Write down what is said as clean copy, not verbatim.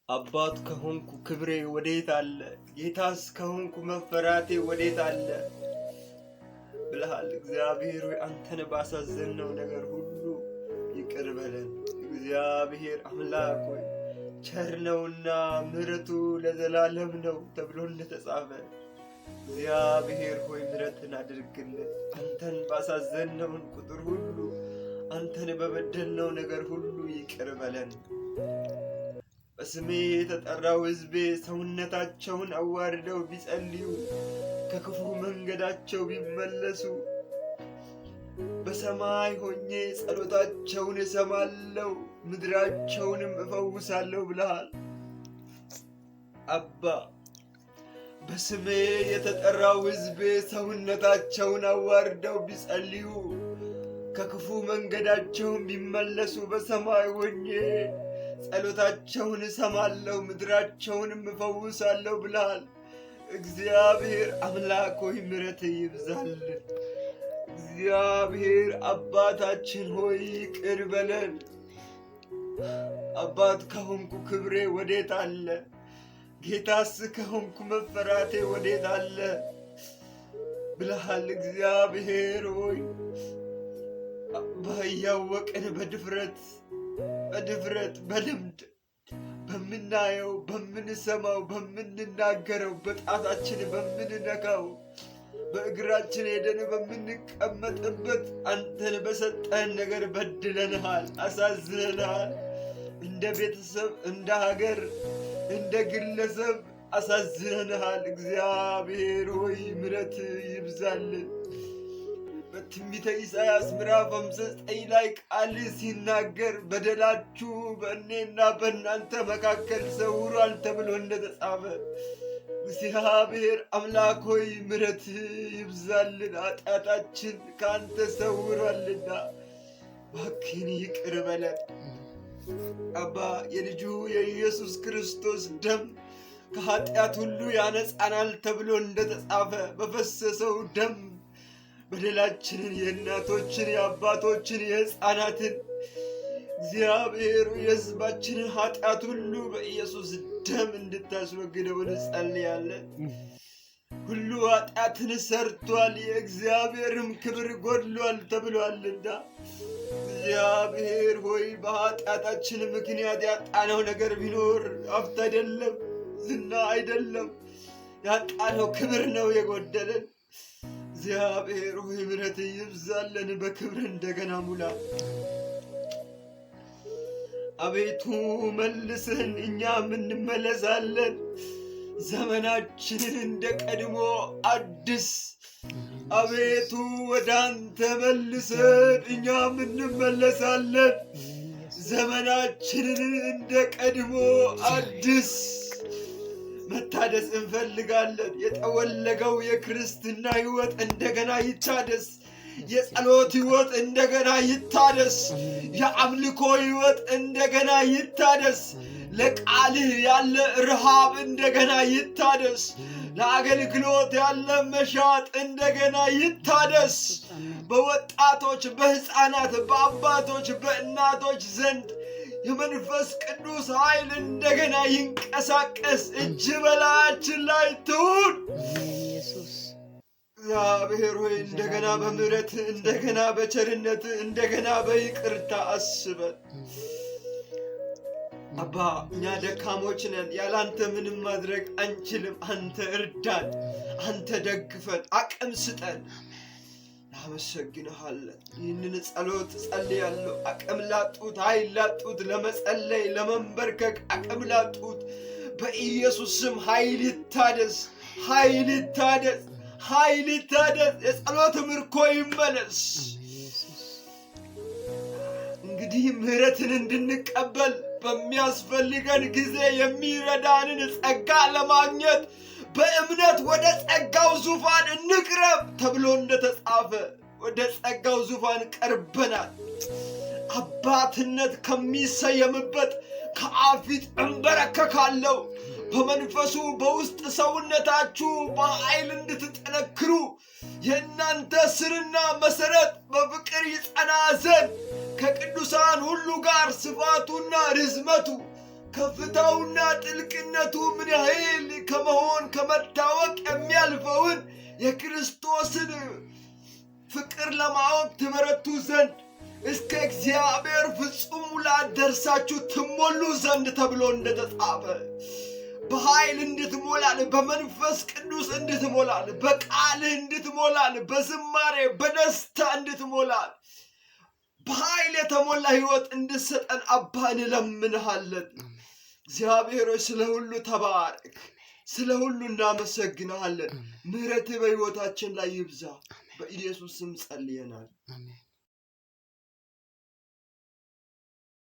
አባት ከሆንኩ ክብሬ ወዴት አለ? ጌታስ ከሆንኩ መፈራቴ ወዴት አለ ብለሃል። እግዚአብሔር ሆይ አንተን ባሳዘንነው ነገር ሁሉ ይቅር በለን። እግዚአብሔር አምላክ ሆይ ቸር ነውና ምሕረቱ ለዘላለም ነው ተብሎ እንደተጻፈ እግዚአብሔር ሆይ ምሕረትን አድርግልን። አንተን ባሳዘንነውን ቁጥር ሁሉ አንተን በበደልነው ነገር ሁሉ ይቅር በለን። በስሜ የተጠራው ሕዝቤ ሰውነታቸውን አዋርደው ቢጸልዩ ከክፉ መንገዳቸው ቢመለሱ በሰማይ ሆኜ ጸሎታቸውን እሰማለሁ ምድራቸውንም እፈውሳለሁ ብለሃል። አባ በስሜ የተጠራው ሕዝቤ ሰውነታቸውን አዋርደው ቢጸልዩ ከክፉ መንገዳቸውን ቢመለሱ በሰማይ ሆኜ ጸሎታቸውን እሰማለሁ ምድራቸውንም እፈውሳለሁ ብለሃል። እግዚአብሔር አምላክ ሆይ ምሕረት ይብዛልን። እግዚአብሔር አባታችን ሆይ ይቅር በለን። አባት ከሆንኩ ክብሬ ወዴት አለ? ጌታስ ከሆንኩ መፈራቴ ወዴት አለ ብለሃል። እግዚአብሔር ሆይ እያወቅን በድፍረት በልምድ በምናየው በምንሰማው በምንናገረው በጣታችን በምንነካው በእግራችን ሄደን በምንቀመጥበት አንተን በሰጠን ነገር በድለንሃል፣ አሳዝነንሃል። እንደ ቤተሰብ እንደ ሀገር እንደ ግለሰብ አሳዝነንሃል። እግዚአብሔር ሆይ ምሕረት ይብዛልን። በትንቢተ ኢሳይያስ ምዕራፍ 59 ላይ ቃል ሲናገር በደላችሁ በእኔና በእናንተ መካከል ሰውሯል ተብሎ እንደተጻፈ እግዚአብሔር አምላክ ሆይ ምሕረት ይብዛልን። ኃጢአታችን ከአንተ ሰውሯልና እባክህን ይቅር በለን። አባ የልጁ የኢየሱስ ክርስቶስ ደም ከኃጢአት ሁሉ ያነጻናል ተብሎ እንደተጻፈ በፈሰሰው ደም በደላችንን የእናቶችን የአባቶችን የሕፃናትን እግዚአብሔር የሕዝባችንን ኃጢአት ሁሉ በኢየሱስ ደም እንድታስወግደው እንጸልያለን። ሁሉ ኃጢአትን ሰርቷል የእግዚአብሔርም ክብር ጎድሏል ተብሏልና እግዚአብሔር ሆይ በኃጢአታችን ምክንያት ያጣነው ነገር ቢኖር ሀብት አይደለም፣ ዝና አይደለም፣ ያጣነው ክብር ነው የጎደለን። እግዚአብሔር ሆይ ምሕረት ይብዛልን፣ በክብር እንደገና ሙላ። አቤቱ መልስን፣ እኛም እንመለሳለን። ዘመናችንን እንደ ቀድሞ አድስ። አቤቱ ወደ አንተ መልሰን፣ እኛም እንመለሳለን። ዘመናችንን እንደ ቀድሞ አድስ። መታደስ እንፈልጋለን። የጠወለገው የክርስትና ሕይወት እንደገና ይታደስ። የጸሎት ሕይወት እንደገና ይታደስ። የአምልኮ ሕይወት እንደገና ይታደስ። ለቃልህ ያለ ረሃብ እንደገና ይታደስ። ለአገልግሎት ያለ መሻት እንደገና ይታደስ። በወጣቶች፣ በሕፃናት፣ በአባቶች፣ በእናቶች ዘንድ የመንፈስ ቅዱስ ኃይል እንደገና ይንቀሳቀስ። እጅ በላያችን ላይ ትሁን። እግዚአብሔር ሆይ እንደገና በምሕረት እንደገና በቸርነት እንደገና በይቅርታ አስበን። አባ እኛ ደካሞች ነን፣ ያላንተ ምንም ማድረግ አንችልም። አንተ እርዳን፣ አንተ ደግፈን፣ አቅም ስጠን። እናመሰግንሃለን። ይህንን ጸሎት ጸልያለሁ። አቅም ላጡት፣ ኃይል ላጡት፣ ለመጸለይ ለመንበርከክ አቅም ላጡት በኢየሱስ ስም ኃይል ይታደስ፣ ኃይል ይታደስ፣ ኃይል ይታደስ። የጸሎት ምርኮ ይመለስ። እንግዲህ ምሕረትን እንድንቀበል በሚያስፈልገን ጊዜ የሚረዳንን ጸጋ ለማግኘት በእምነት ወደ ጸጋው ዙፋን እንቅረብ ተብሎ እንደተጻፈ ወደ ጸጋው ዙፋን ቀርበናል። አባትነት ከሚሰየምበት ከአብ ፊት እንበረከካለሁ። በመንፈሱ በውስጥ ሰውነታችሁ በኃይል እንድትጠነክሩ የእናንተ ስርና መሰረት በፍቅር ይጸና ዘንድ ከቅዱሳን ሁሉ ጋር ስፋቱና ርዝመቱ ከፍታውና ጥልቅነቱ ምን ያህል ከመሆን ከመታወቅ የሚያልፈውን የክርስቶስን ፍቅር ለማወቅ ትበረቱ ዘንድ እስከ እግዚአብሔር ፍጹም ሙላት ደርሳችሁ ትሞሉ ዘንድ ተብሎ እንደተጻፈ በኃይል እንድትሞላል፣ በመንፈስ ቅዱስ እንድትሞላል፣ በቃልህ እንድትሞላል፣ በዝማሬ በደስታ እንድትሞላል፣ በኃይል የተሞላ ሕይወት እንድሰጠን አባ እንለምንሃለን። እግዚአብሔር ሆይ ስለ ሁሉ ተባረክ፣ ስለ ሁሉ እናመሰግንሃለን። ምሕረትህ በሕይወታችን ላይ ይብዛ። በኢየሱስ ስም ጸልየናል።